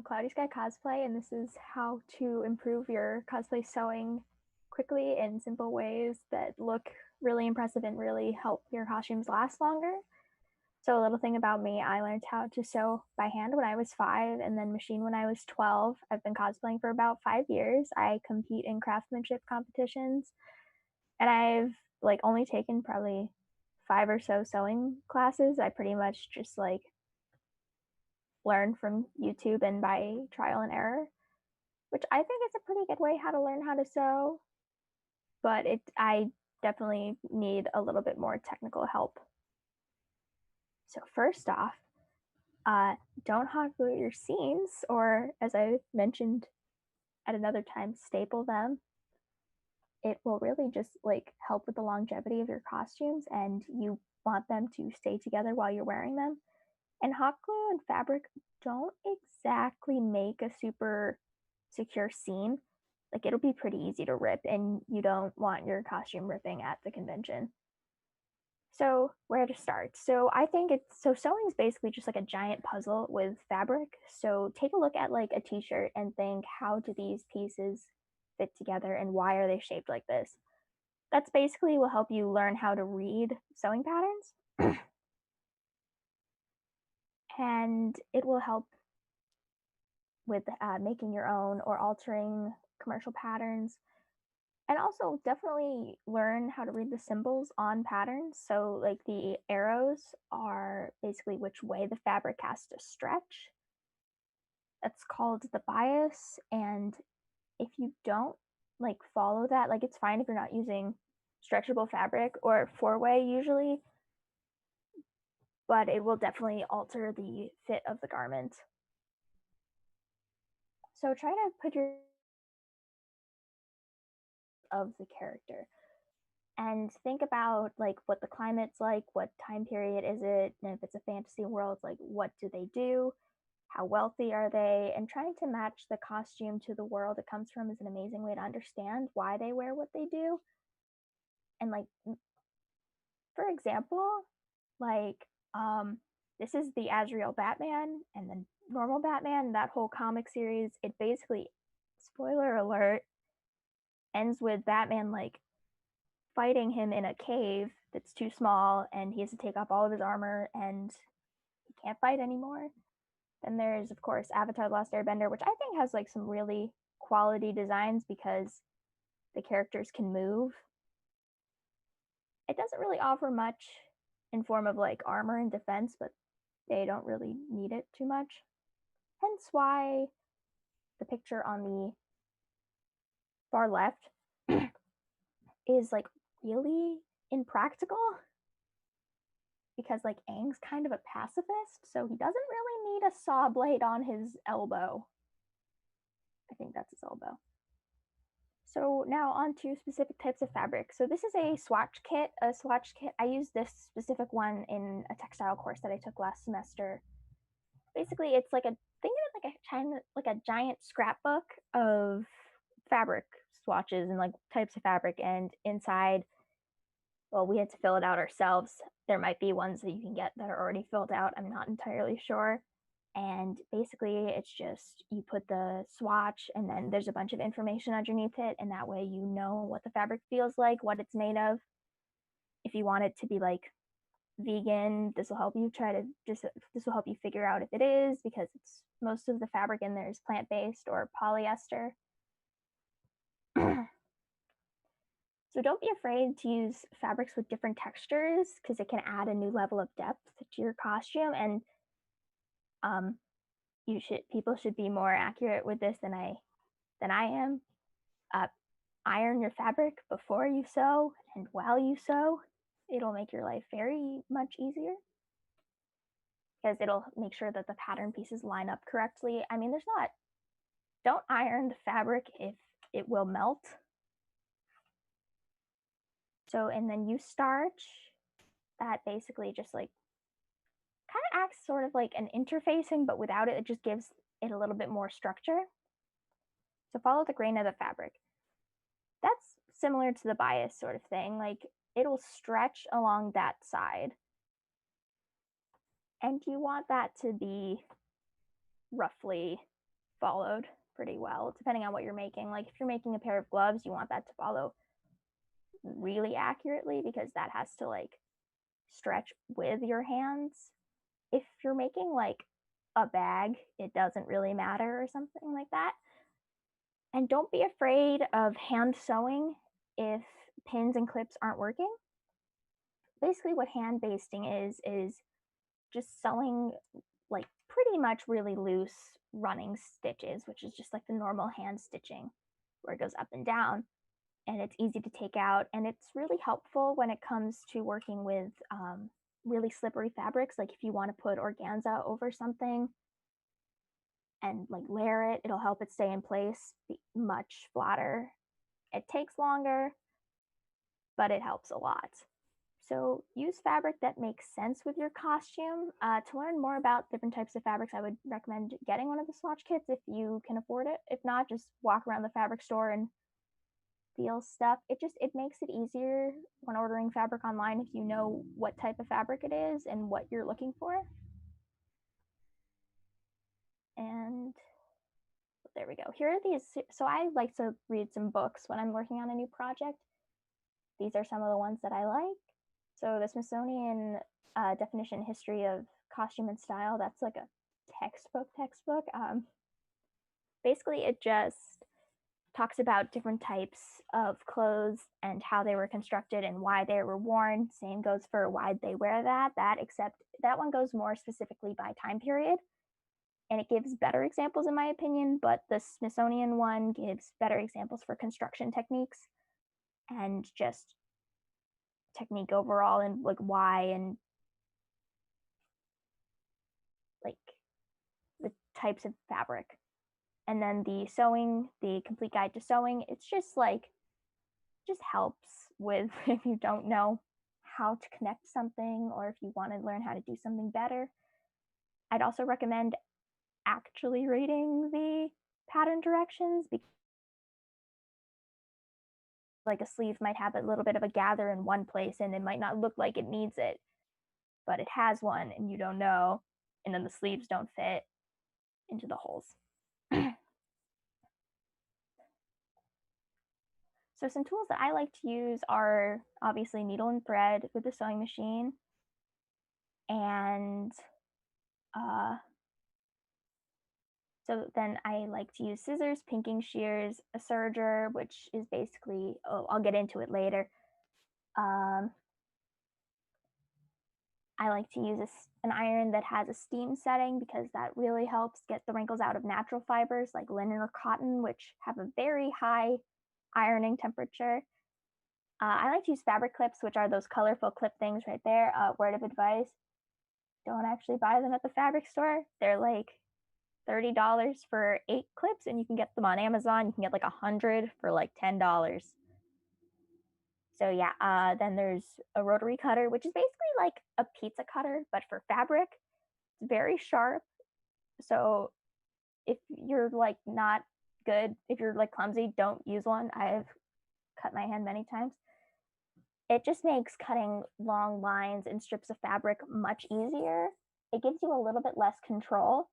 Cloudy Sky Cosplay, and this is how to improve your cosplay sewing quickly in simple ways that look really impressive and really help your costumes last longer. So, a little thing about me, I learned how to sew by hand when I was 5 and then machine when I was 12. I've been cosplaying for about 5 years. I compete in craftsmanship competitions, and I've like only taken probably 5 or so sewing classes. I pretty much just like learn from YouTube and by trial and error, which I think is a pretty good way how to learn how to sew, but I definitely need a little bit more technical help. So first off, uh, don't hot glue your seams, or as I mentioned at another time, staple them. It will really just like help with the longevity of your costumes, and you want them to stay together while you're wearing them. And hot glue and fabric don't exactly make a super secure seam. Like it'll be pretty easy to rip, and you don't want your costume ripping at the convention. So, where to start? So, I think sewing is basically just like a giant puzzle with fabric. So, take a look at like a t-shirt and think, how do these pieces fit together and why are they shaped like this? That's basically will help you learn how to read sewing patterns, and it will help with making your own or altering commercial patterns, and also definitely learn how to read the symbols on patterns. So like the arrows are basically which way the fabric has to stretch. That's called the bias. And if you don't like follow that, like it's fine if you're not using stretchable fabric or 4-way usually, but it will definitely alter the fit of the garment. So try to put your of the character and think about like what the climate's like, what time period is it, and if it's a fantasy world, like what do they do, how wealthy are they, and trying to match the costume to the world it comes from is an amazing way to understand why they wear what they do. And like for example, like this is the Azrael Batman and the normal Batman. That whole comic series, it basically, spoiler alert, ends with Batman like fighting him in a cave that's too small, and he has to take off all of his armor and he can't fight anymore. Then there's of course Avatar: The Last Airbender, which I think has like some really quality designs because the characters can move. It doesn't really offer much in form of like armor and defense, but they don't really need it too much. Hence why the picture on the far left is like really impractical, because like Aang's kind of a pacifist, so he doesn't really need a saw blade on his elbow. I think that's his elbow. So now on to specific types of fabric. So this is a swatch kit. A swatch kit, I used this specific one in a textile course that I took last semester. Basically, it's like a think of it like a giant scrapbook of fabric swatches and like types of fabric, and inside, well, we had to fill it out ourselves. There might be ones that you can get that are already filled out. I'm not entirely sure. And basically, it's just you put the swatch and then there's a bunch of information underneath it. And that way, you know what the fabric feels like, what it's made of. If you want it to be like vegan, this will help you this will help you figure out if it is, because it's most of the fabric in there is plant based or polyester. So don't be afraid to use fabrics with different textures, because it can add a new level of depth to your costume. And um, people should be more accurate with this than I am. Uh, Iron your fabric before you sew and while you sew. It'll make your life very much easier, because it'll make sure that the pattern pieces line up correctly. I mean, don't iron the fabric if it will melt. So, and then use starch that basically just like kind of acts sort of like an interfacing, but without it, it just gives it a little bit more structure. So follow the grain of the fabric. That's similar to the bias sort of thing. Like it'll stretch along that side. And you want that to be roughly followed pretty well, depending on what you're making. Like if you're making a pair of gloves, you want that to follow really accurately because that has to like stretch with your hands. If you're making like a bag, it doesn't really matter or something like that. And don't be afraid of hand sewing if pins and clips aren't working. Basically, what hand basting is just sewing like pretty much really loose running stitches, which is just like the normal hand stitching where it goes up and down. And it's easy to take out. And it's really helpful when it comes to working with really slippery fabrics. Like if you want to put organza over something and like layer it, it'll help it stay in place much flatter. It takes longer, but it helps a lot. So use fabric that makes sense with your costume. To learn more about different types of fabrics, I would recommend getting one of the swatch kits if you can afford it. If not, just walk around the fabric store and feel stuff. It makes it easier when ordering fabric online if you know what type of fabric it is and what you're looking for. And there we go. Here are these. So I like to read some books when I'm working on a new project. These are some of the ones that I like. So the Smithsonian Definition History of Costume and Style, that's like a textbook. Basically, it just talks about different types of clothes and how they were constructed and why they were worn. Same goes for why they wear that, except that one goes more specifically by time period. And it gives better examples, in my opinion, but the Smithsonian one gives better examples for construction techniques and just technique overall and like why and like the types of fabric. And then the sewing, the complete guide to sewing, it's just like just helps with if you don't know how to connect something or if you want to learn how to do something better. I'd also recommend actually reading the pattern directions because like a sleeve might have a little bit of a gather in one place and it might not look like it needs it, but it has one and you don't know, and then the sleeves don't fit into the holes. So some tools that I like to use are obviously needle and thread with the sewing machine, and so then I like to use scissors, pinking shears, a serger, which is basically, I'll get into it later. I like to use an iron that has a steam setting because that really helps get the wrinkles out of natural fibers like linen or cotton, which have a very high ironing temperature. I like to use fabric clips, which are those colorful clip things right there. Word of advice, don't actually buy them at the fabric store. They're like $30 for 8 clips, and you can get them on Amazon. You can get like 100 for like $10. So yeah, then there's a rotary cutter, which is basically like a pizza cutter, but for fabric. It's very sharp. So if you're like not good, if you're like clumsy, don't use one. I've cut my hand many times. It just makes cutting long lines and strips of fabric much easier. It gives you a little bit less control,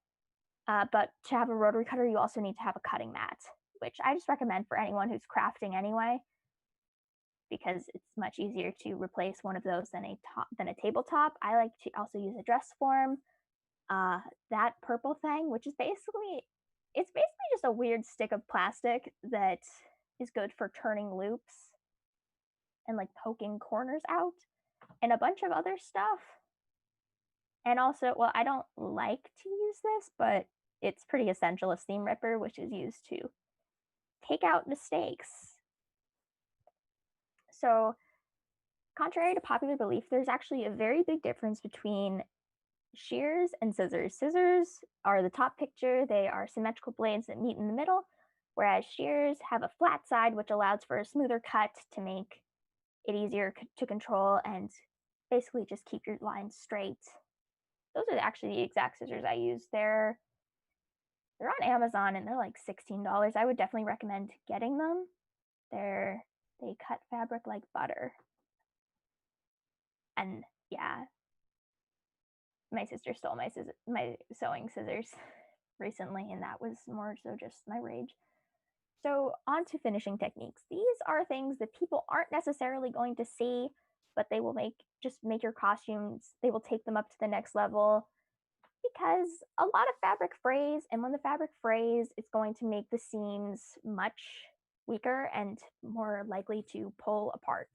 but to have a rotary cutter, you also need to have a cutting mat, which I just recommend for anyone who's crafting anyway, because it's much easier to replace one of those than a tabletop. I like to also use a dress form. That purple thing, which is basically just a weird stick of plastic that is good for turning loops and like poking corners out, and a bunch of other stuff. And also, well, I don't like to use this, but it's pretty essential, a seam ripper, which is used to take out mistakes. So, contrary to popular belief, there's actually a very big difference between shears and scissors. Scissors are the top picture, they are symmetrical blades that meet in the middle, whereas shears have a flat side, which allows for a smoother cut to make it easier to control and basically just keep your lines straight. Those are actually the exact scissors I use. They're on Amazon and they're like $16. I would definitely recommend getting them. They cut fabric like butter. And yeah, my sister stole my sewing scissors recently, and that was more so just my rage. So, on to finishing techniques. These are things that people aren't necessarily going to see, but they will make your costumes, they will take them up to the next level because a lot of fabric frays, and when the fabric frays, it's going to make the seams much weaker and more likely to pull apart.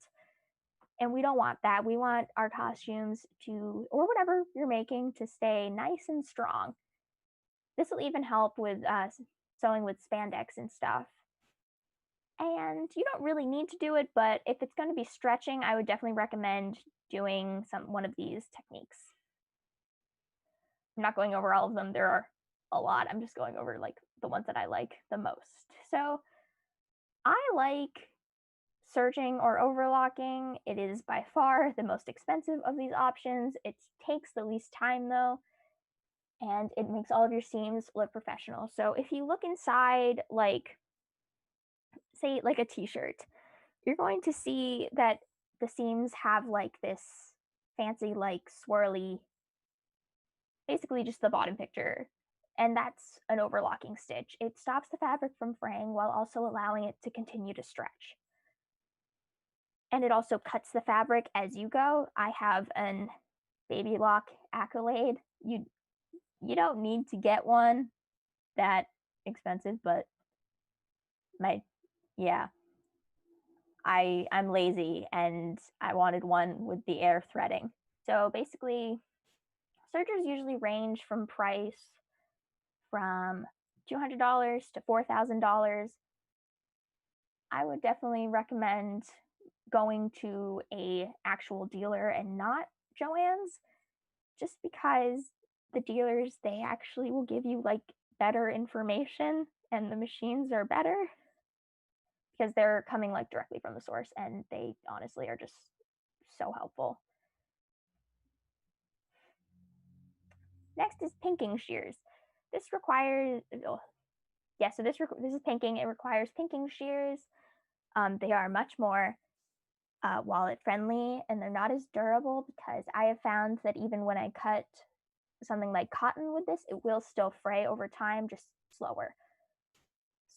And we don't want that. We want our costumes to, or whatever you're making, to stay nice and strong. This will even help with sewing with spandex and stuff. And you don't really need to do it, but if it's going to be stretching, I would definitely recommend doing one of these techniques. I'm not going over all of them. There are a lot. I'm just going over like the ones that I like the most. So I like serging or overlocking. It is by far the most expensive of these options. It takes the least time though, and it makes all of your seams look professional. So if you look inside, like, say, like a t-shirt, you're going to see that the seams have like this fancy, like swirly, basically just the bottom picture. And that's an overlocking stitch. It stops the fabric from fraying while also allowing it to continue to stretch. And it also cuts the fabric as you go. I have an Baby Lock Accolade. You don't need to get one that expensive, but my yeah, I'm lazy and I wanted one with the air threading. So basically, sergers usually range from price from $200 to $4,000. I would definitely recommend going to a actual dealer and not Joann's, just because the dealers, they actually will give you like better information and the machines are better because they're coming like directly from the source and they honestly are just so helpful. Next is pinking shears. This requires, oh, yeah, so this is pinking. It requires pinking shears. They are much more wallet friendly and they're not as durable because I have found that even when I cut something like cotton with this, it will still fray over time, just slower.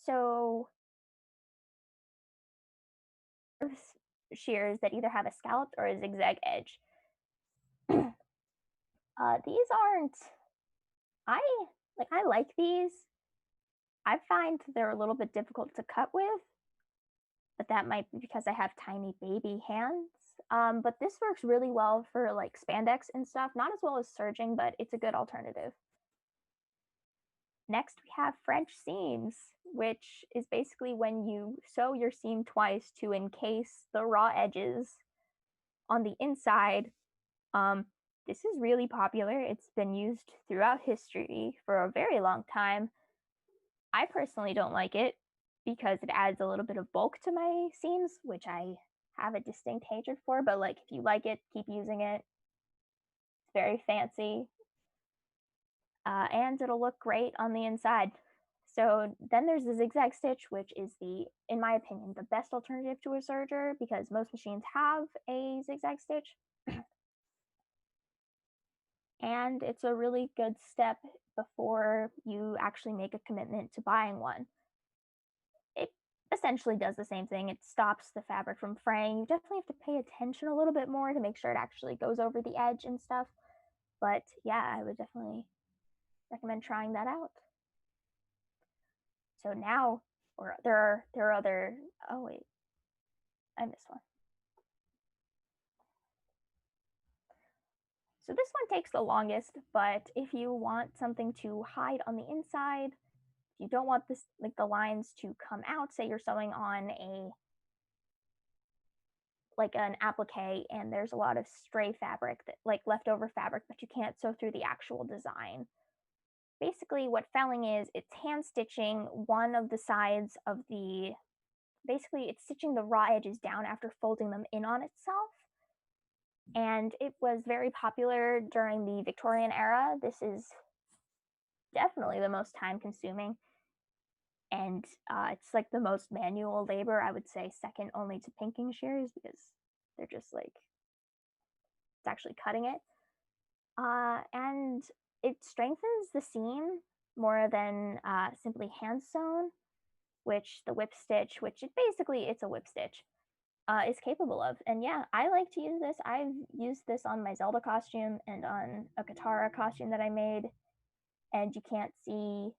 So shears that either have a scalloped or a zigzag edge. These aren't, I I like these. I find they're a little bit difficult to cut with, but that might be because I have tiny baby hands. But this works really well for like spandex and stuff. Not as well as serging, but it's a good alternative. Next, we have French seams, which is basically when you sew your seam twice to encase the raw edges on the inside. This is really popular. It's been used throughout history for a very long time. I personally don't like it because it adds a little bit of bulk to my seams, which I have a distinct hatred for. But like, if you like it, keep using it. It's very fancy, and it'll look great on the inside. So then there's the zigzag stitch, which is in my opinion, the best alternative to a serger because most machines have a zigzag stitch. And it's a really good step before you actually make a commitment to buying one. It essentially does the same thing. It stops the fabric from fraying. You definitely have to pay attention a little bit more to make sure it actually goes over the edge and stuff. But yeah, I would definitely recommend trying that out. So now, or there are other. Oh wait, I missed one. So this one takes the longest, but if you want something to hide on the inside, if you don't want this like the lines to come out, say you're sewing on an applique and there's a lot of stray fabric that like leftover fabric, but you can't sew through the actual design. Basically what felling is, it's hand stitching one of the sides of basically it's stitching the raw edges down after folding them in on itself. And it was very popular during the Victorian era. This is definitely the most time consuming, and it's like the most manual labor, I would say, second only to pinking shears because they're just like it's actually cutting it. And it strengthens the seam more than simply hand sewn, which the whip stitch, which it's a whip stitch, is capable of. And yeah, I like to use this. I've used this on my Zelda costume and on a Katara costume that I made. And you can't see.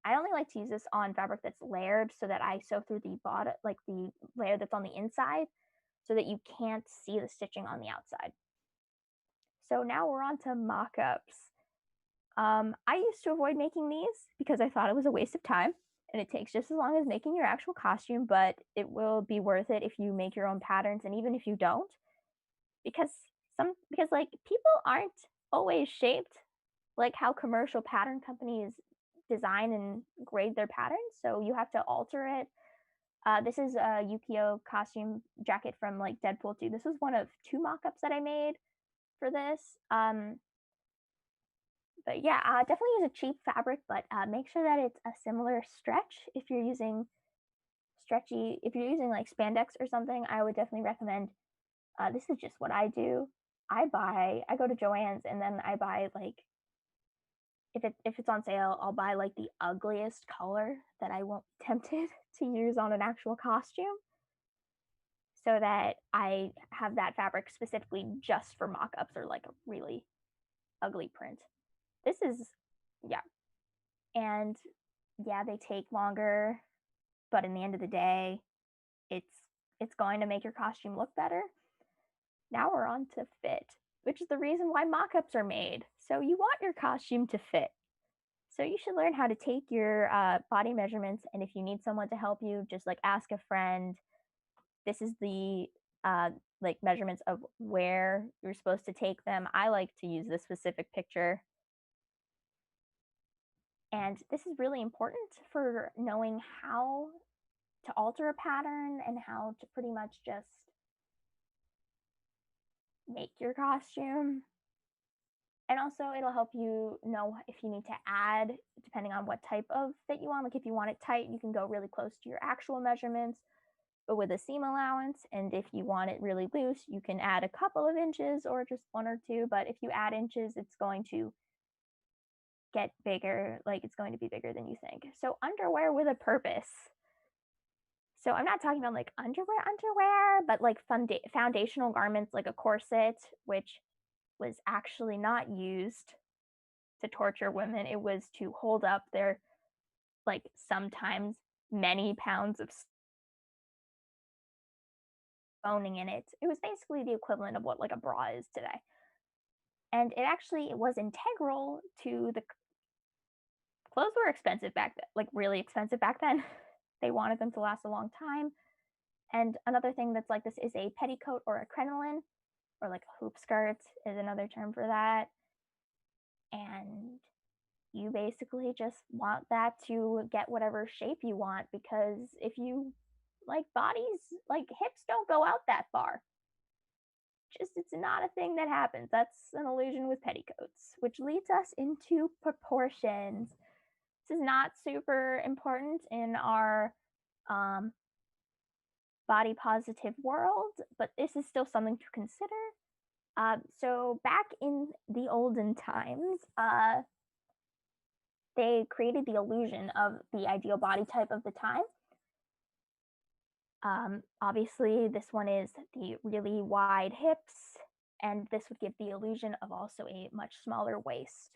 I only like to use this on fabric that's layered so that I sew through the bottom, like the layer that's on the inside, so that you can't see the stitching on the outside. So now we're on to mock-ups. I used to avoid making these because I thought it was a waste of time and it takes just as long as making your actual costume, but it will be worth it if you make your own patterns and even if you don't, because because like people aren't always shaped like how commercial pattern companies design and grade their patterns, so you have to alter it. This is a Yukio costume jacket from like Deadpool 2. This was one of two mock-ups that I made for this. But yeah, definitely use a cheap fabric, but make sure that it's a similar stretch. If you're using like spandex or something, I would definitely recommend. This is just what I do. I go to Joann's and then I buy like if it's on sale, I'll buy like the ugliest color that I won't be tempted to use on an actual costume, so that I have that fabric specifically just for mock-ups or like a really ugly print. This is yeah, and yeah, they take longer, but in the end of the day, it's it's going to make your costume look better. Now we're on to fit, which is the reason why mock-ups are made. So you want your costume to fit. So you should learn how to take your body measurements, and if you need someone to help you, just like ask a friend. This is the uh, like measurements of where you're supposed to take them. I like to use this specific picture, and this is really important for knowing how to alter a pattern and how to pretty much just make your costume. And also, it'll help you know if you need to add, depending on what type of fit you want. Like, if you want it tight, you can go really close to your actual measurements, but with a seam allowance. And if you want it really loose, you can add a couple of inches or just one or two. But if you add inches, it's going to get bigger. Like, it's going to be bigger than you think. So, underwear with a purpose. So, I'm not talking about like underwear, but like foundational garments like a corset, which was actually not used to torture women. It was to hold up their like sometimes many pounds of boning in it. It was basically the equivalent of what like a bra is today. And it actually was integral to the clothes were expensive back then, like really expensive back then. They wanted them to last a long time. And another thing that's like this is a petticoat or a crinoline, or like a hoop skirt is another term for that. And you basically just want that to get whatever shape you want, because if you like bodies, like hips don't go out that far. Just it's not a thing that happens. That's an illusion with petticoats, which leads us into proportions. This is not super important in our um, body positive world, but this is still something to consider. So back in the olden times, they created the illusion of the ideal body type of the time. Obviously, this one is the really wide hips, and this would give the illusion of also a much smaller waist.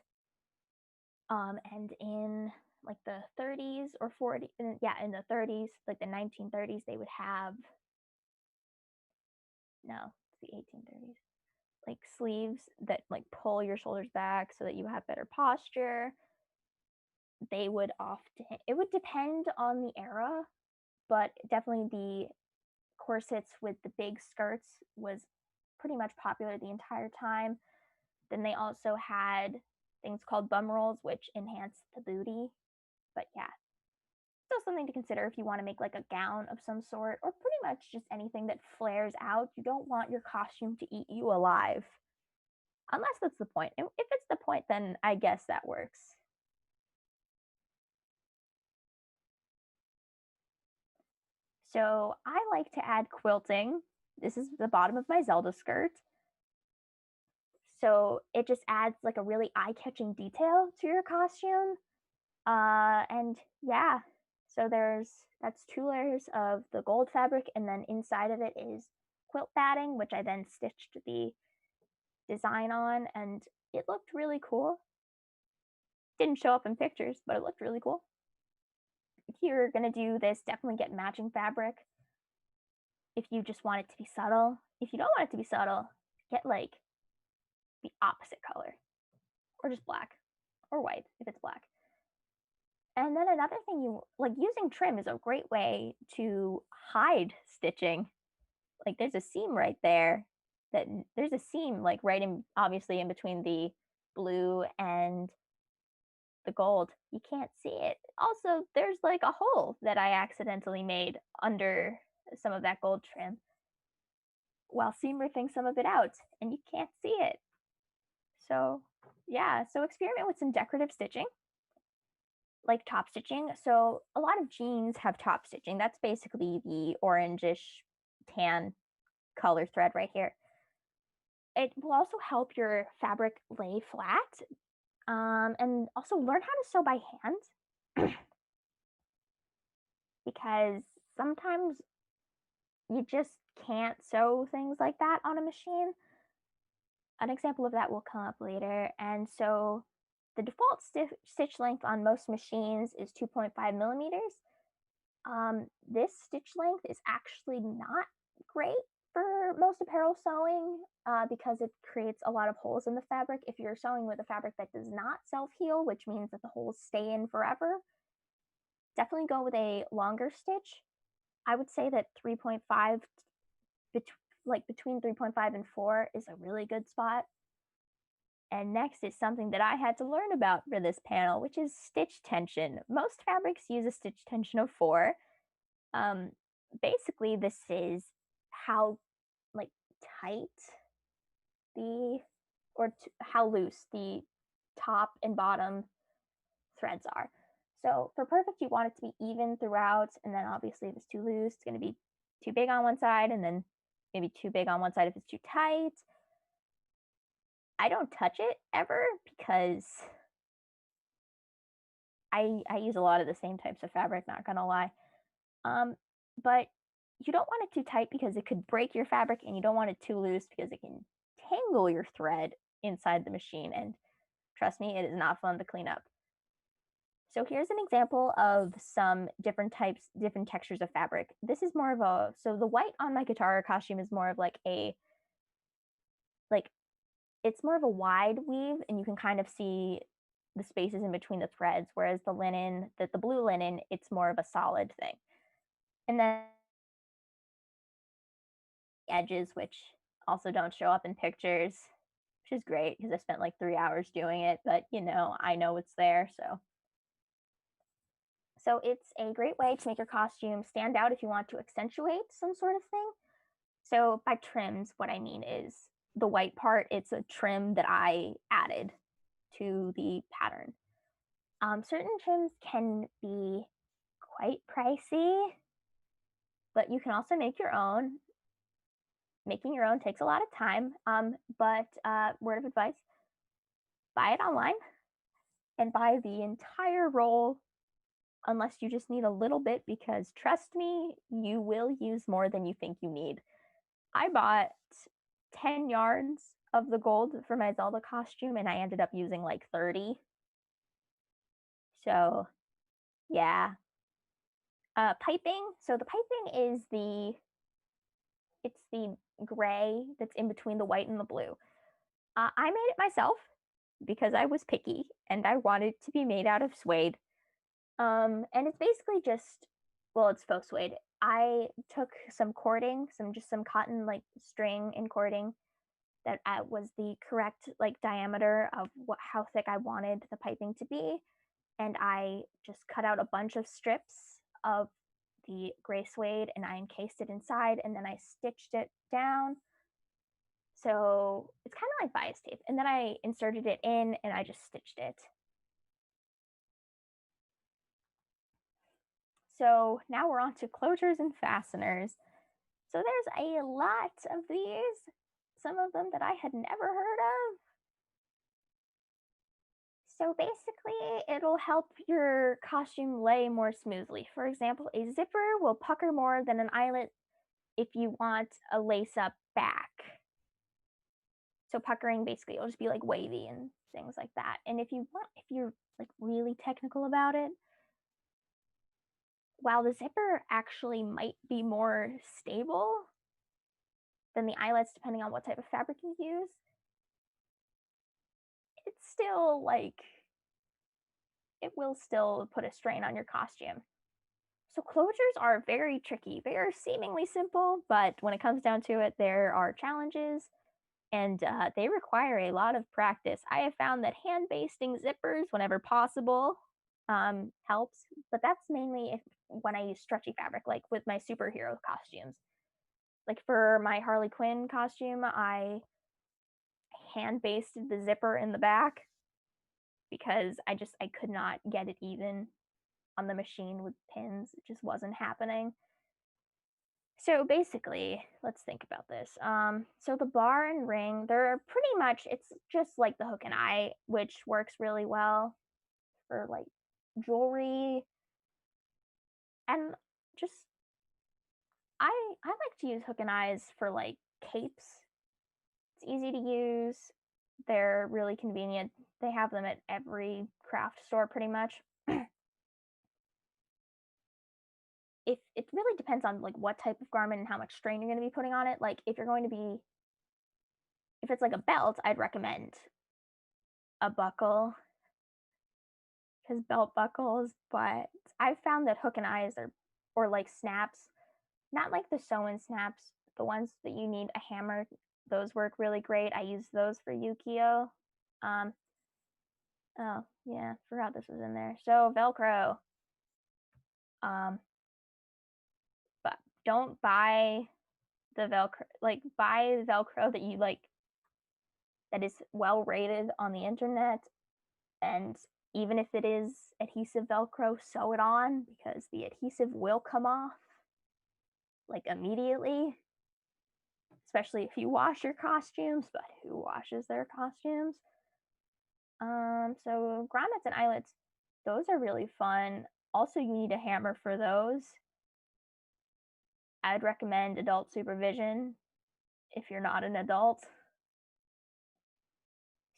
And in like the 30s or 40s, yeah, in the 30s, like the 1930s, they would have no, it's the 1830s, like sleeves that like pull your shoulders back so that you have better posture. They would often, it would depend on the era, but definitely the corsets with the big skirts was pretty much popular the entire time. Then they also had things called bum rolls, which enhanced the booty. But yeah, still something to consider if you want to make like a gown of some sort, or pretty much just anything that flares out. You don't want your costume to eat you alive. Unless that's the point. If it's the point, then I guess that works. So I like to add quilting. This is the bottom of my Zelda skirt. So it just adds like a really eye-catching detail to your costume. And yeah, so that's 2 layers of the gold fabric, and then inside of it is quilt batting, which I then stitched the design on, and it looked really cool. Didn't show up in pictures, but it looked really cool. If you're gonna do this, definitely get matching fabric if you just want it to be subtle. If you don't want it to be subtle, get like the opposite color, or just black or white if it's black. And then another thing, you like using trim is a great way to hide stitching. Like there's a seam right there, that there's a seam like right in, obviously in between the blue and the gold. You can't see it. Also, there's like a hole that I accidentally made under some of that gold trim while seam ripping some of it out, and you can't see it. So yeah, so experiment with some decorative stitching, like top stitching. So a lot of jeans have top stitching. That's basically the orangish tan color thread right here. It will also help your fabric lay flat, and also learn how to sew by hand because sometimes you just can't sew things like that on a machine. An example of that will come up later. And so the default stitch length on most machines is 2.5 millimeters. This stitch length is actually not great for most apparel sewing because it creates a lot of holes in the fabric. If you're sewing with a fabric that does not self-heal, which means that the holes stay in forever, definitely go with a longer stitch. I would say that 3.5, like between 3.5 and 4 is a really good spot. And next is something that I had to learn about for this panel, which is stitch tension. Most fabrics use a stitch tension of 4. Um, Basically, this is how like tight the how loose the top and bottom threads are. So for perfect, you want it to be even throughout, and then obviously if it's too loose, it's going to be too big on one side, and then maybe too big on one side if it's too tight. I don't touch it ever because I use a lot of the same types of fabric, not gonna lie. But you don't want it too tight because it could break your fabric, and you don't want it too loose because it can tangle your thread inside the machine. And trust me, it is not fun to clean up. So here's an example of some different types, different textures of fabric. This is more of a, so the white on my Katara costume is more of like a, like, it's more of a wide weave, and you can kind of see the spaces in between the threads, whereas the linen, the blue linen, it's more of a solid thing. And then edges, which also don't show up in pictures, which is great because I spent like 3 hours doing it, but you know, I know it's there. So it's a great way to make your costume stand out if you want to accentuate some sort of thing. So by trims, what I mean is the white part, it's a trim that I added to the pattern. Certain trims can be quite pricey, but you can also make your own. Making your own takes a lot of time, but word of advice, buy it online and buy the entire roll unless you just need a little bit, because trust me, you will use more than you think you need. I bought 10 yards of the gold for my Zelda costume, and I ended up using like 30. So yeah. Piping. So the piping is it's the gray that's in between the white and the blue. I made it myself because I was picky and I wanted to be made out of suede. And it's basically just, well, it's faux suede. I took some cording, some cotton like string and cording that was the correct like diameter of how thick I wanted the piping to be, and I just cut out a bunch of strips of the gray suede and I encased it inside, and then I stitched it down. So it's kind of like bias tape. And then I inserted it in and I just stitched it. So now we're on to closures and fasteners. So there's a lot of these, some of them that I had never heard of. So basically, it'll help your costume lay more smoothly. For example, a zipper will pucker more than an eyelet if you want a lace up back. So puckering basically it'll just be like wavy and things like that. And if you're like really technical about it, while the zipper actually might be more stable than the eyelets, depending on what type of fabric you use, it's still like it will still put a strain on your costume. So closures are very tricky. They are seemingly simple, but when it comes down to it, there are challenges and they require a lot of practice. I have found that hand basting zippers, whenever possible, helps, but that's mainly when I use stretchy fabric, like with my superhero costumes. Like for my Harley Quinn costume, I hand basted the zipper in the back because I could not get it even on the machine with pins. It just wasn't happening. So basically, let's think about this. So the bar and ring, they're pretty much it's just like the hook and eye, which works really well for like jewelry and just I like to use hook and eyes for like capes. It's easy to use. They're really convenient. They have them at every craft store pretty much. If it really depends on like what type of garment and how much strain you're going to be putting on it. Like if it's like a belt, I'd recommend a buckle because belt buckles, but I've found that hook and eyes are or like snaps, not like the sew-in snaps, the ones that you need a hammer, those work really great. I use those for Yukio. Um, oh yeah, forgot this was in there. So Velcro. Um, but don't buy the Velcro buy Velcro that you like that is well rated on the internet and even if it is adhesive Velcro, sew it on because the adhesive will come off like immediately, especially if you wash your costumes. But who washes their costumes? So grommets and eyelets, those are really fun. Also, you need a hammer for those. I'd recommend adult supervision if you're not an adult.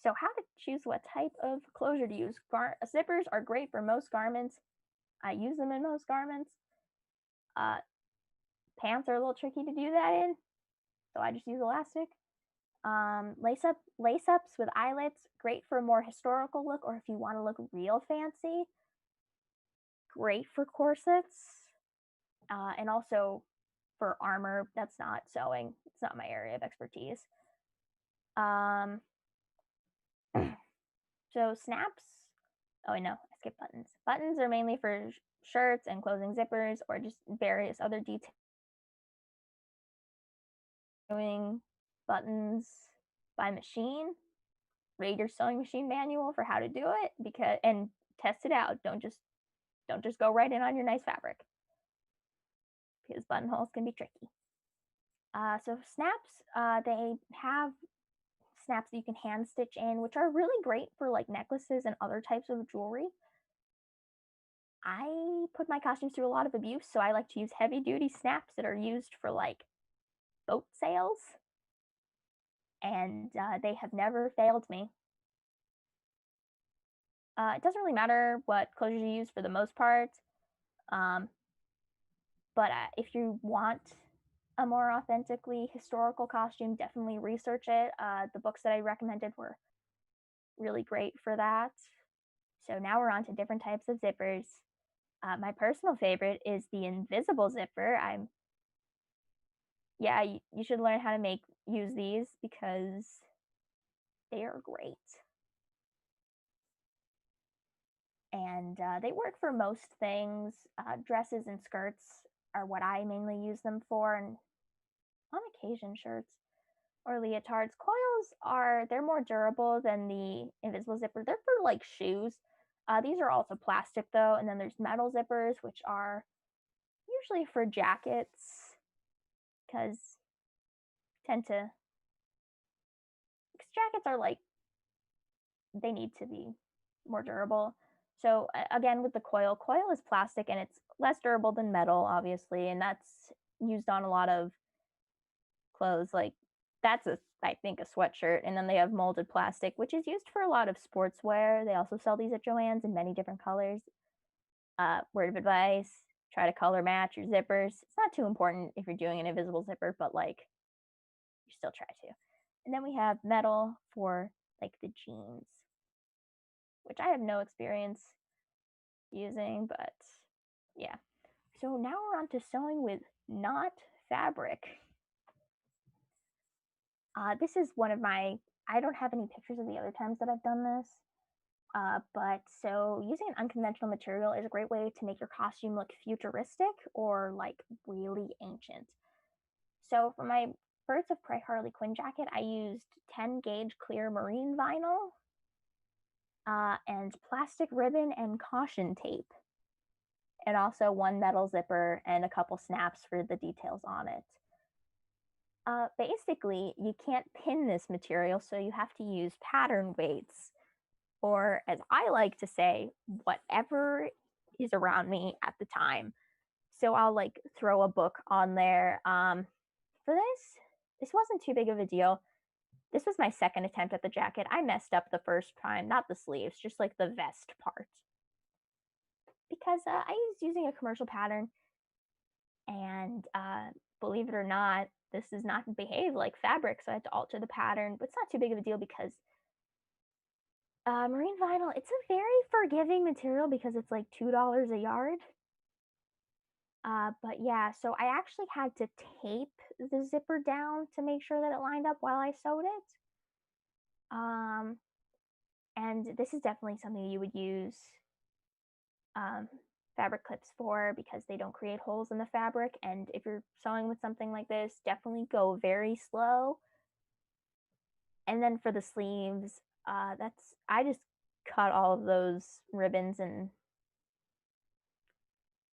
So, how to choose what type of closure to use? Zippers are great for most garments. I use them in most garments. Uh, Pants are a little tricky to do that in, so I just use elastic. Lace ups with eyelets, great for a more historical look, or if you want to look real fancy, great for corsets, and also for armor. That's not sewing; it's not my area of expertise. Um, so snaps. Oh, I know, I skipped buttons. Buttons are mainly for shirts and closing zippers, or just various other detailing buttons by machine. Read your sewing machine manual for how to do it because and test it out. Don't just go right in on your nice fabric because buttonholes can be tricky. So snaps, they have snaps that you can hand stitch in, which are really great for like necklaces and other types of jewelry. I put my costumes through a lot of abuse, so I like to use heavy duty snaps that are used for like boat sails, and they have never failed me. It doesn't really matter what closures you use for the most part, um, but if you want a more authentically historical costume, definitely research it. The books that I recommended were really great for that. So now we're on to different types of zippers. My personal favorite is the invisible zipper. Yeah, you should learn how to use these because they are great. And they work for most things. Dresses and skirts are what I mainly use them for, and on occasion shirts or leotards. Coils they're more durable than the invisible zipper. They're for like shoes. These are also plastic though, and then there's metal zippers, which are usually for jackets because tend to because jackets are like they need to be more durable. So again, with the coil is plastic and it's less durable than metal, obviously, and that's used on a lot of clothes. Like that's a I think a sweatshirt, and then they have molded plastic, which is used for a lot of sportswear. They also sell these at Joann's in many different colors. Word of advice: try to color match your zippers. It's not too important if you're doing an invisible zipper, but like you still try to. And then we have metal for like the jeans, which I have no experience using, but yeah. So now we're on to sewing with not fabric. This is one of my, I don't have any pictures of the other times that I've done this, but so using an unconventional material is a great way to make your costume look futuristic or like really ancient. So for my Birds of Prey Harley Quinn jacket, I used 10 gauge clear marine vinyl and plastic ribbon and caution tape, and also one metal zipper and a couple snaps for the details on it. Basically, you can't pin this material, so you have to use pattern weights, or as I like to say, whatever is around me at the time. So I'll like throw a book on there. For this wasn't too big of a deal. This was my second attempt at the jacket. I messed up the first time, not the sleeves, just like the vest part. Because I was using a commercial pattern, and believe it or not, this does not behave like fabric, so I had to alter the pattern. But it's not too big of a deal because marine vinyl, it's a very forgiving material because it's like $2 a yard. But yeah, so I actually had to tape the zipper down to make sure that it lined up while I sewed it. Um, and this is definitely something you would use um, fabric clips for because they don't create holes in the fabric. And if you're sewing with something like this, definitely go very slow. And then for the sleeves, I just cut all of those ribbons and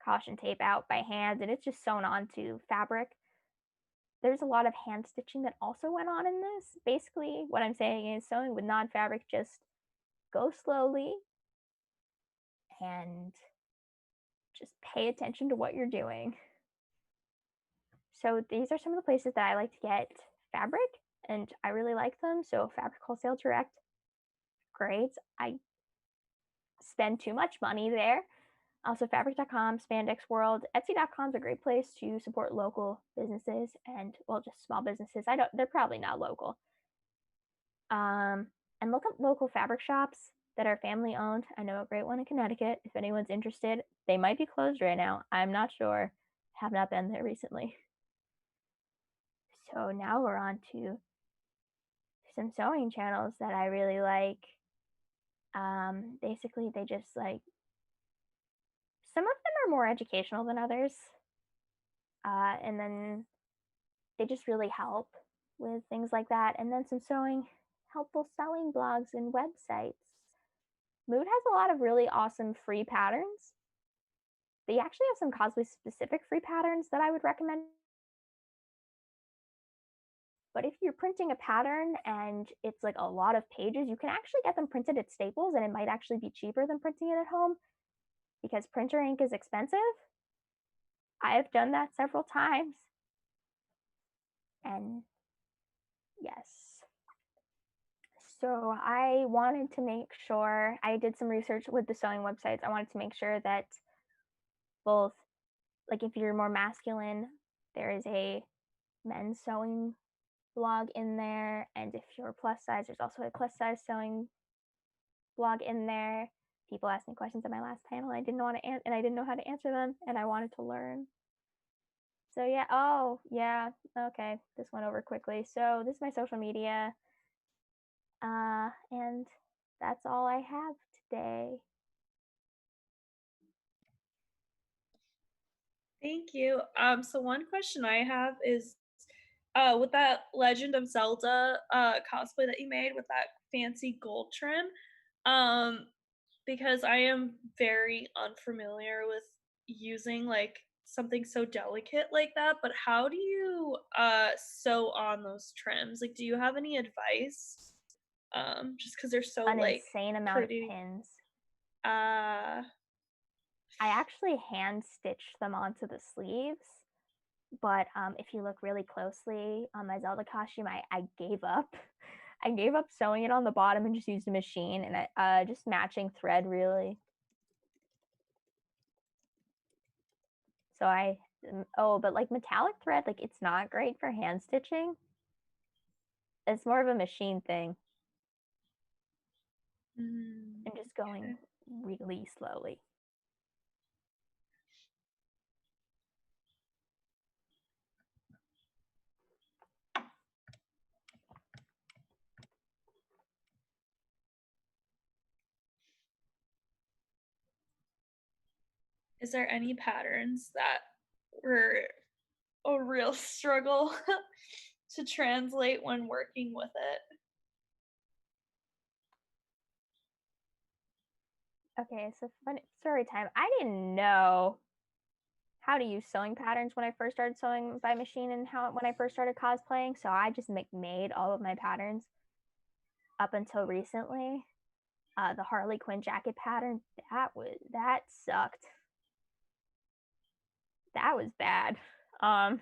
caution tape out by hand, and it's just sewn onto fabric. There's a lot of hand stitching that also went on in this. Basically, what I'm saying is sewing with non-fabric, just go slowly and just pay attention to what you're doing. So these are some of the places that I like to get fabric, and I really like them. So Fabric Wholesale Direct, great. I spend too much money there. Also, fabric.com, Spandex World, Etsy.com is a great place to support local businesses and, well, just small businesses. They're probably not local. And look up local fabric shops that are family owned. I know a great one in Connecticut. If anyone's interested, they might be closed right now. I'm not sure. Have not been there recently. So now we're on to some sewing channels that I really like. Basically, they just like, some of them are more educational than others. And then they just really help with things like that. And then some helpful sewing blogs and websites. Mood has a lot of really awesome free patterns. They actually have some cosplay specific free patterns that I would recommend. But if you're printing a pattern and it's like a lot of pages, you can actually get them printed at Staples, and it might actually be cheaper than printing it at home because printer ink is expensive. I've done that several times. And yes. So I wanted to make sure, I did some research with the sewing websites. I wanted to make sure that both, like if you're more masculine, there is a men's sewing blog in there, and if you're plus size, there's also a plus size sewing blog in there. People asked me questions at my last panel. I didn't want to and I didn't know how to answer them, and I wanted to learn. So yeah, oh yeah, okay, this went over quickly. So this is my social media, and that's all I have today. Thank you. So one question I have is, with that Legend of Zelda cosplay that you made with that fancy gold trim, um, because I am very unfamiliar with using like something so delicate like that, but how do you sew on those trims? Like, do you have any advice? Just because they're so An like insane amount of pretty. pins. Uh, I actually hand stitched them onto the sleeves, but if you look really closely on my Zelda costume, I gave up. I gave up sewing it on the bottom and just used a machine and just matching thread really. So oh, but like metallic thread, like it's not great for hand stitching. It's more of a machine thing and just going okay. really slowly. Is there any patterns that were a real struggle to translate when working with it? Okay, so funny story time. I didn't know how to use sewing patterns when I first started sewing by machine and how when I first started cosplaying. So I just made all of my patterns up until recently. The Harley Quinn jacket pattern that sucked. That was bad. I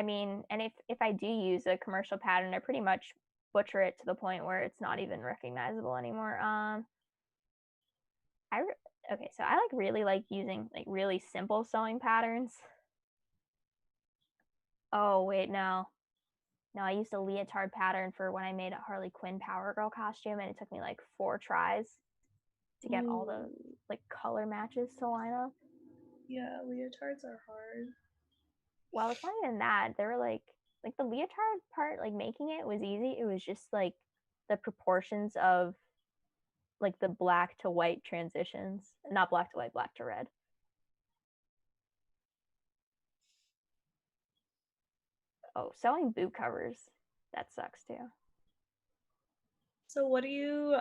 mean, and if I do use a commercial pattern, I pretty much butcher it to the point where it's not even recognizable anymore. Okay, so I really like using like really simple sewing patterns. Oh wait, no. No, I used a leotard pattern for when I made a Harley Quinn Power Girl costume, and it took me like 4 tries to get all the Ooh, like color matches to line up. yeah, leotards are hard. Well, it's not even that. They were like the leotard part, like making it was easy. It was just like the proportions of like the black to white transitions, not black to white, black to red. Oh, sewing boot covers, that sucks too. So what do you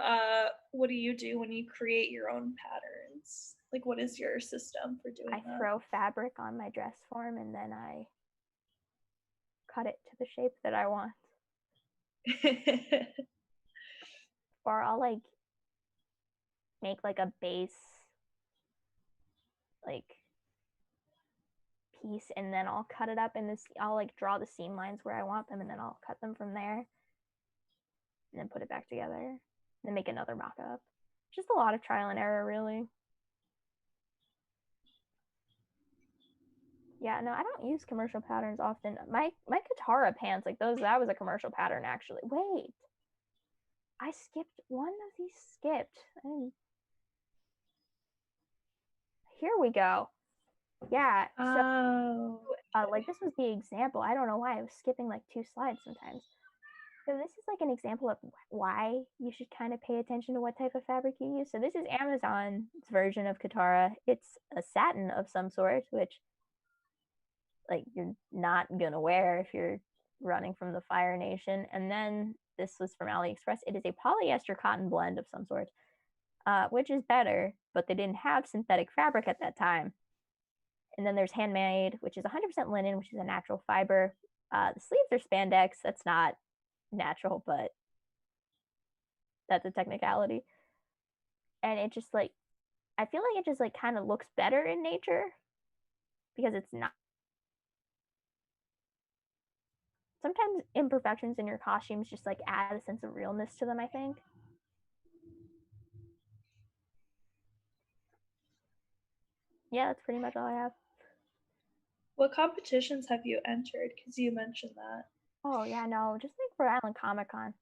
do when you create your own patterns? Like what is your system for doing I throw fabric on my dress form and then I cut it to the shape that I want. that? Or I'll like make like a base like piece and then I'll cut it up in this. I'll like draw the seam lines where I want them and then I'll cut them from there and then put it back together and then make another mock-up. Just a lot of trial and error really. Yeah, no, I don't use commercial patterns often. My Katara pants, like those, that was a commercial pattern actually. Wait, I skipped one of these. Skipped. Here we go. Yeah. So, Oh, like this was the example. I don't know why I was skipping like 2 slides sometimes. So this is like an example of why you should kind of pay attention to what type of fabric you use. So this is Amazon's version of Katara. It's a satin of some sort, which like you're not gonna wear if you're running from the Fire Nation. And then this was from AliExpress. It is a polyester cotton blend of some sort, which is better, but they didn't have synthetic fabric at that time. And then there's handmade, which is 100% linen, which is a natural fiber. The sleeves are spandex. That's not natural, but that's a technicality. And it just like, I feel like it just like kind of looks better in nature because it's not. Sometimes imperfections in your costumes just like add a sense of realness to them, I think. Yeah, that's pretty much all I have. what competitions have you entered? Because you mentioned that. Oh, yeah, no, just like Rhode Island Comic Con.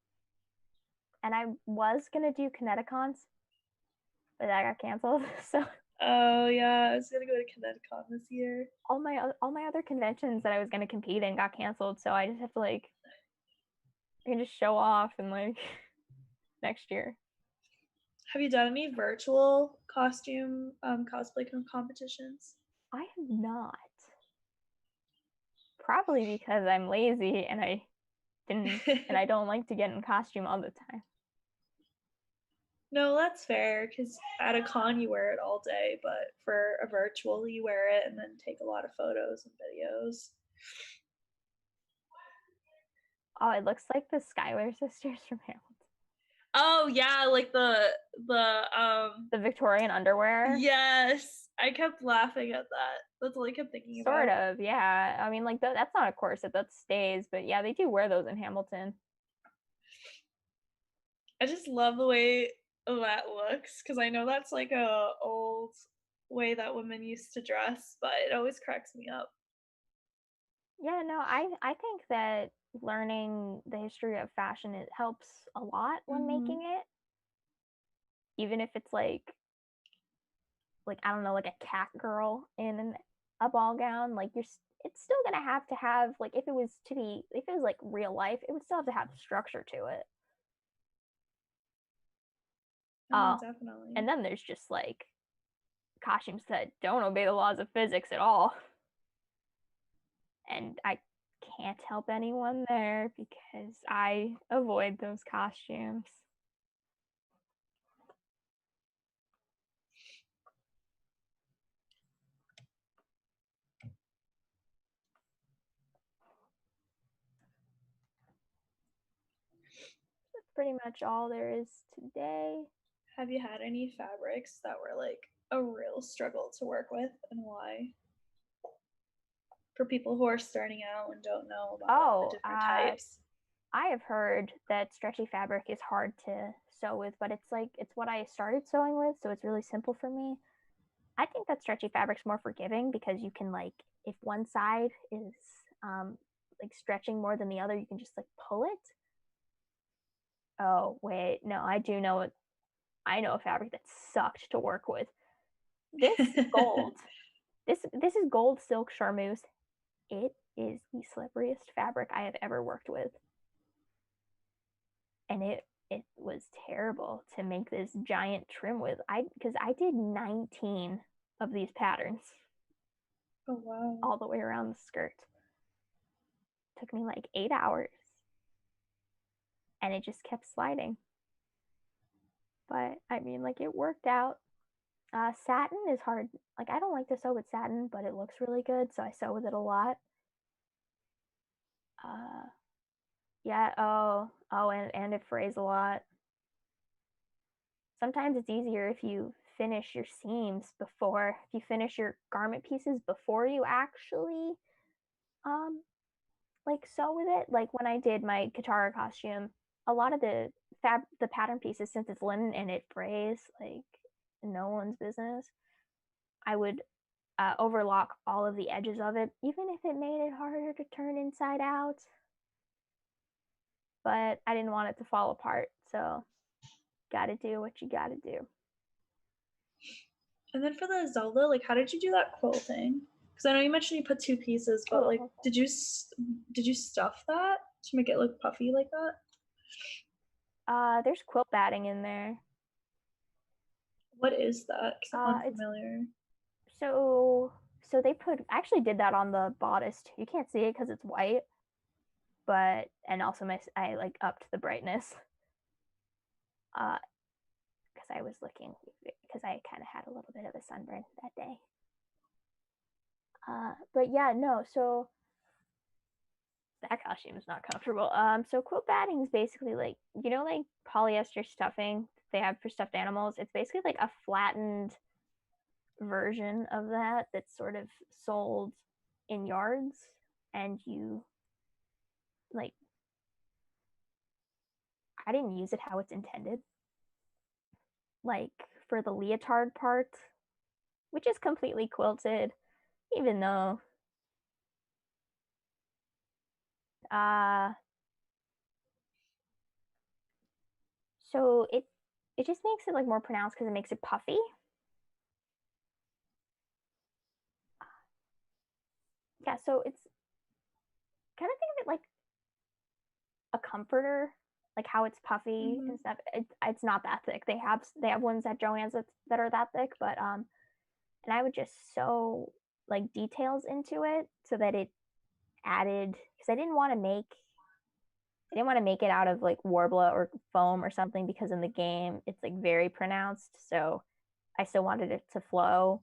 And I was going to do Kineticons, but that got canceled. So Oh yeah, I was gonna go to Kineticon this year. all my other conventions that I was going to compete in got canceled. So I just have to like, I can just show off and like next year. Have you done any virtual costume cosplay competitions? I have not. Probably because I'm lazy and I didn't, and I don't like to get in costume all the time. No, that's fair because at a con you wear it all day, but for a virtual you wear it and then take a lot of photos and videos. Oh, it looks like the Schuyler sisters from Hamilton. Oh yeah, like the The Victorian underwear. yes. I kept laughing at that. That's all I kept thinking Sort about. of, yeah. I mean, like that's not a corset, that's stays, but yeah, they do wear those in Hamilton. I just love the way that looks because I know that's like a old way that women used to dress, but it always cracks me up. Yeah, no, I think that learning the history of fashion, it helps a lot when making Mhm. it, even if it's like I don't know, like a cat girl in a ball gown, like it's still gonna have to have like if it was like real life, it would still have to have structure to it. Oh, no, And definitely. then there's just like costumes that don't obey the laws of physics at all. And I can't help anyone there because I avoid those costumes. That's pretty much all there is today. Have you had any fabrics that were like a real struggle to work with and why? For people who are starting out and don't know about like the Oh, different types. I have heard that stretchy fabric is hard to sew with, but it's what I started sewing with, so it's really simple for me. I think that stretchy fabric's more forgiving because you can like if one side is like stretching more than the other, you can just like pull it. Oh, wait, no, I do know it. I know a fabric that sucked to work with. This gold. This is gold silk charmeuse. It is the slipperiest fabric I have ever worked with. And it was terrible to make this giant trim with. I did 19 of these patterns Oh wow. all the way around the skirt. It took me like 8 hours, and it just kept sliding. But I mean, like it worked out. Satin is hard. Like I don't like to sew with satin, but it looks really good, so I sew with it a lot. Uh, yeah. And it frays a lot. Sometimes it's easier if you finish your seams before if you finish your garment pieces before you actually um like sew with it. Like when I did my Katara costume, a lot of the pattern pieces, since it's linen and it frays like no one's business, I would overlock all of the edges of it, even if it made it harder to turn inside out. But I didn't want it to fall apart, so gotta do what you gotta do. And then for the Zelda, like how did you do that quilting? Because I know you mentioned you put two pieces, but like Oh, did you stuff that to make it look puffy like that? there's quilt batting in there. What is that? Because I'm It's unfamiliar. so they put I actually did that on the bodice too. You can't see it because it's white, but and also I like upped the brightness because I was looking because I kind of had a little bit of a sunburn that day. But yeah, no. So that costume is not comfortable. So quilt batting is basically like like polyester stuffing they have for stuffed animals. It's basically like a flattened version of that that's sort of sold in yards, and you like I didn't use it how it's intended. Like for the leotard part, which is completely quilted, even though uh so it just makes it like more pronounced because it makes it puffy. Yeah, so it's kind of think of it like a comforter, like how it's puffy Hmm. and stuff. It's not that thick. They have ones at Joann's that are that thick, but and I would just sew like details into it so that it added because I didn't want to make it out of like Warbler or foam or something because in the game it's like very pronounced. So I still wanted it to flow,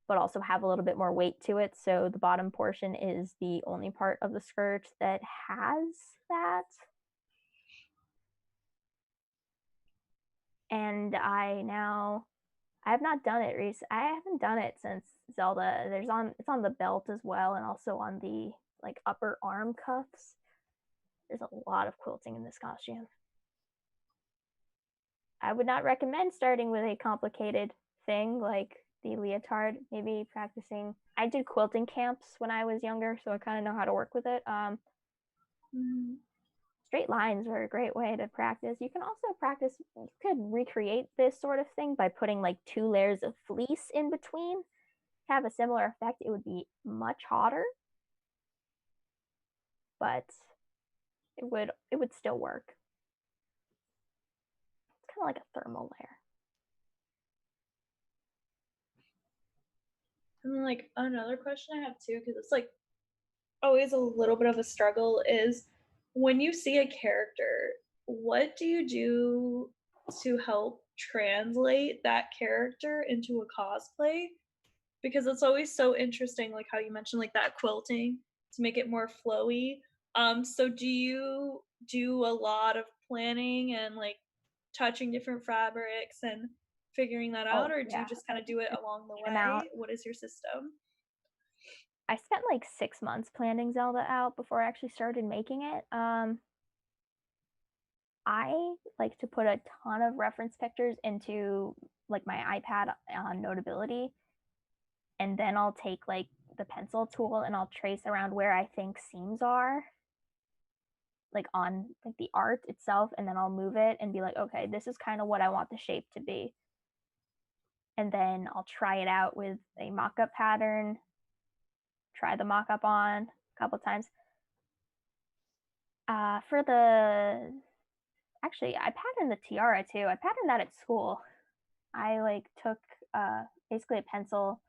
but also have a little bit more weight to it. So the bottom portion is the only part of the skirt that has that. and I have not done it I haven't done it since Zelda. It's on the belt as well, and also on the like upper arm cuffs. There's a lot of quilting in this costume. I would not recommend starting with a complicated thing like the leotard. Maybe practicing. I did quilting camps when I was younger, so I kind of know how to work with it. Mhm. Straight lines are a great way to practice. You can also practice, you could recreate this sort of thing by putting like two layers of fleece in between. Have a similar effect. It would be much hotter, but it would still work. It's kind of like a thermal layer. And then, like, another question I have too, because it's like always a little bit of a struggle is when you see a character, what do you do to help translate that character into a cosplay? Because it's always so interesting, like how you mentioned, like that quilting to make it more flowy. So do you do a lot of planning and like touching different fabrics and figuring that out, Oh or do you yeah, just kind of do it along the amount. way? What is your system? I spent like 6 months planning Zelda out before I actually started making it. I like to put a ton of reference pictures into like my iPad on Notability, and then I'll take like the pencil tool and I'll trace around where I think seams are, like on like the art itself, and then I'll move it and be like, okay, this is kind of what I want the shape to be. And then I'll try it out with a mock-up pattern, try the mock-up on a couple times. For the actually, I patterned the tiara too. I patterned that at school. I like took basically a pencil.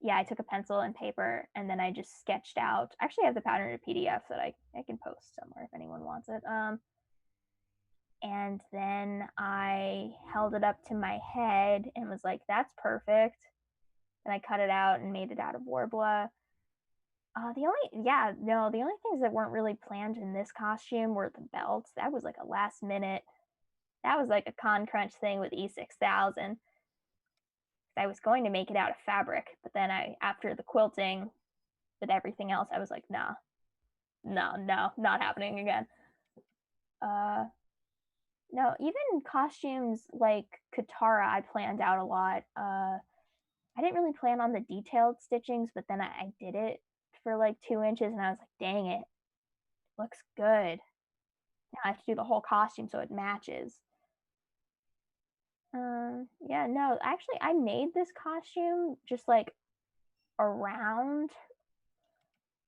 Yeah, I took a pencil and paper, and then I just sketched out. Actually, I have the pattern in a PDF that I can post somewhere if anyone wants it. And then I held it up to my head and was like, "That's perfect." And I cut it out and made it out of Worbla. The only things that weren't really planned in this costume were the belts. That was like a last minute. That was like a con crunch thing with E6000. I was going to make it out of fabric, but then after the quilting with everything else, I was like, nah, no, no, not happening again. Uh, no, even costumes like Katara, I planned out a lot. I didn't really plan on the detailed stitchings, but then I did it for like 2 inches, and I was like, dang it, looks good. Now I have to do the whole costume so it matches. Yeah, no, actually, I made this costume just like around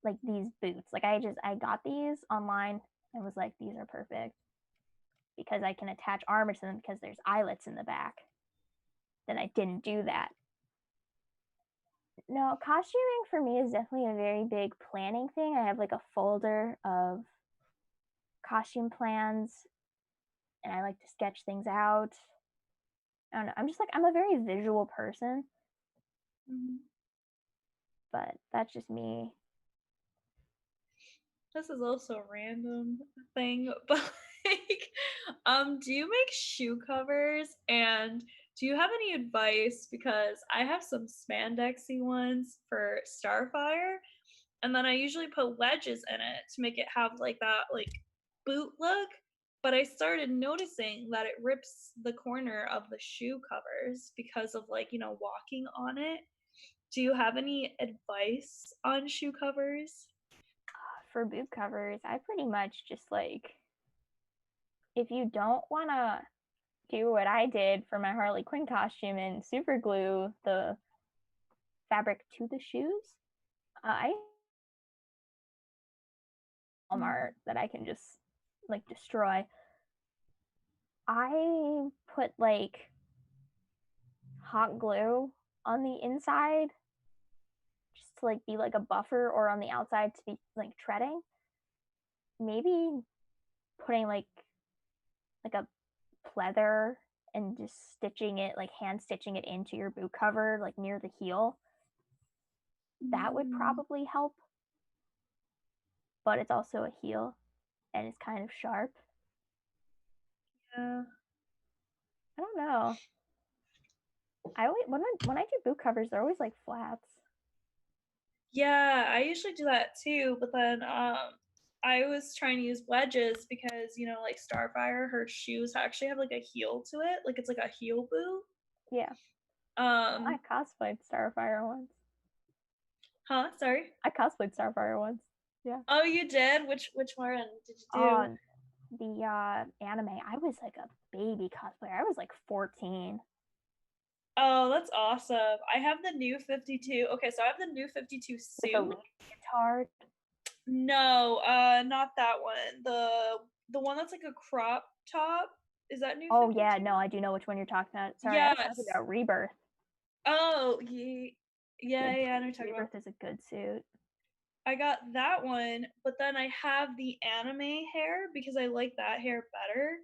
like these boots. Like I got these online and was like, these are perfect because I can attach armor to them because there's eyelets in the back. Then I didn't do that. No, costuming for me is definitely a very big planning thing. I have like a folder of costume plans and I like to sketch things out. I don't know. I'm just like I'm a very visual person, Mhm. but that's just me. This is also a random thing, but like, do you make shoe covers? And do you have any advice? Because I have some spandexy ones for Starfire, and then I usually put wedges in it to make it have like that like boot look. But I started noticing that it rips the corner of the shoe covers because of like, walking on it. Do you have any advice on shoe covers? For boot covers, I pretty much just like if you don't want to do what I did for my Harley Quinn costume and super glue the fabric to the shoes, I Walmart that I can just like destroy. I put like hot glue on the inside just to like be like a buffer, or on the outside to be like treading. Maybe putting like a pleather and just stitching it, like hand stitching it into your boot cover, like near the heel. That would Mm, probably help, but it's also a heel and it's kind of sharp. yeah. I don't know. I always when I do boot covers, they're always like flats. Yeah, I usually do that too, but then I was trying to use wedges because, like Starfire, her shoes actually have like a heel to it. Like it's like a heel boot. Yeah. I Um, cosplayed Starfire once. sorry. I cosplayed Starfire once. Yeah. Oh, you did? Which one did you do? On the anime, I was like a baby cosplayer. I was like 14 Oh, that's awesome. I have the new 52. Okay, so I have the new 52 with the suit. leotard. No, not that one. The one that's like a crop top. Is that new Oh yeah, 52? no, I do know which one you're talking about. Sorry, I was talking Yes. about Rebirth. Oh, yeah, I know what you're talking about. Rebirth is a good suit. I got that one, but then I have the anime hair because I like that hair better.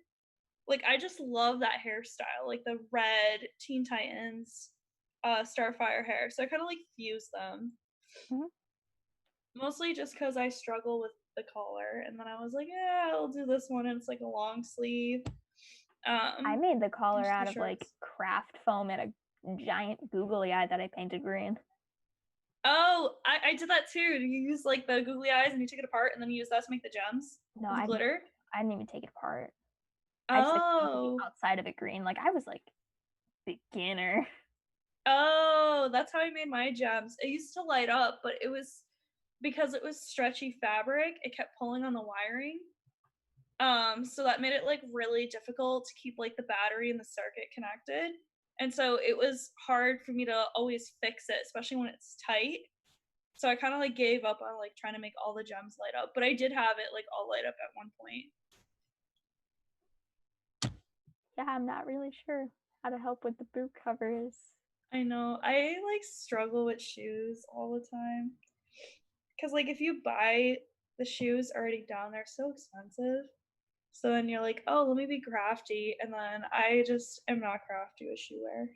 Like I just love that hairstyle, like the red Teen Titans Starfire hair. So I kind of like fuse them. Mhm. Mostly just because I struggle with the collar, and then I was like, yeah, I'll do this one, and it's like a long sleeve. I made the collar Just the out of like shorts. craft foam and a giant googly eye that I painted green. Oh, I did that too. You use like the googly eyes and you take it apart and then you use that to make the gems No, with the glitter. I didn't even take it apart. I just like painted the Oh, outside of it green. Like I was like beginner. oh, that's how I made my gems. It used to light up, but it was because it was stretchy fabric, it kept pulling on the wiring. So that made it like really difficult to keep like the battery and the circuit connected. And so it was hard for me to always fix it, especially when it's tight. So I kind of like gave up on like trying to make all the gems light up, but I did have it like all light up at one point. Yeah, I'm not really sure how to help with the boot covers. I know. I like struggle with shoes all the time. Cause like if you buy the shoes already done, they're so expensive. So then you're like, oh, let me be crafty. And then I just am not crafty with shoe wear.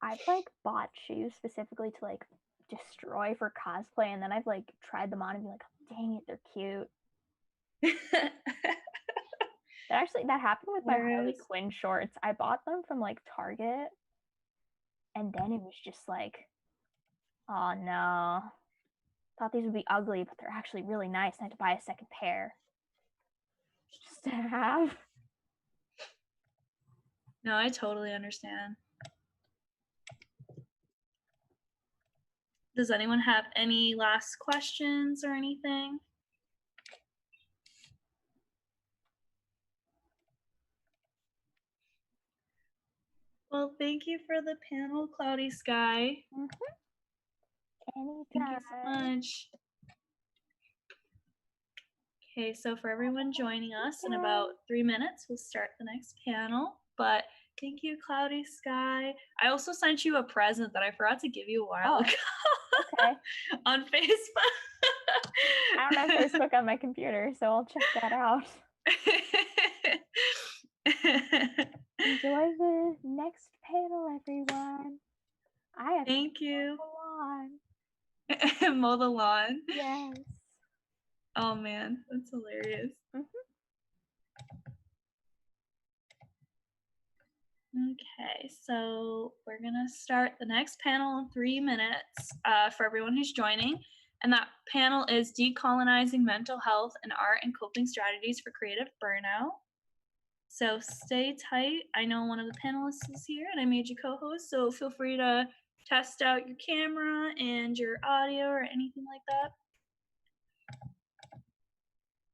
I've like bought shoes specifically to like destroy for cosplay, and then I've like tried them on and be like, oh, dang it, they're cute. That happened with my Harley Hilarious. Quinn shorts. I bought them from like Target, and then it was just like, oh no, thought these would be ugly, but they're actually really nice. And I had to buy a second pair just to have. No, I totally understand. Does anyone have any last questions or anything? Well, thank you for the panel, Cloudy Sky. Anytime. Thank you so much. Okay, so for everyone joining us in about 3 minutes, we'll start the next panel. But thank you, Cloudy Sky. I also sent you a present that I forgot to give you a while ago. Okay. On Facebook. I don't have Facebook on my computer, so I'll check that out. Enjoy the next panel, everyone. I have Thank you. mow the lawn. Mow the lawn. Yes. Oh man, that's hilarious. Okay, so we're gonna start the next panel in 3 minutes for everyone who's joining. And that panel is Decolonizing Mental Health and Art and Coping Strategies for Creative Burnout. So stay tight. I know one of the panelists is here and I made you co-host, so feel free to test out your camera and your audio or anything like that.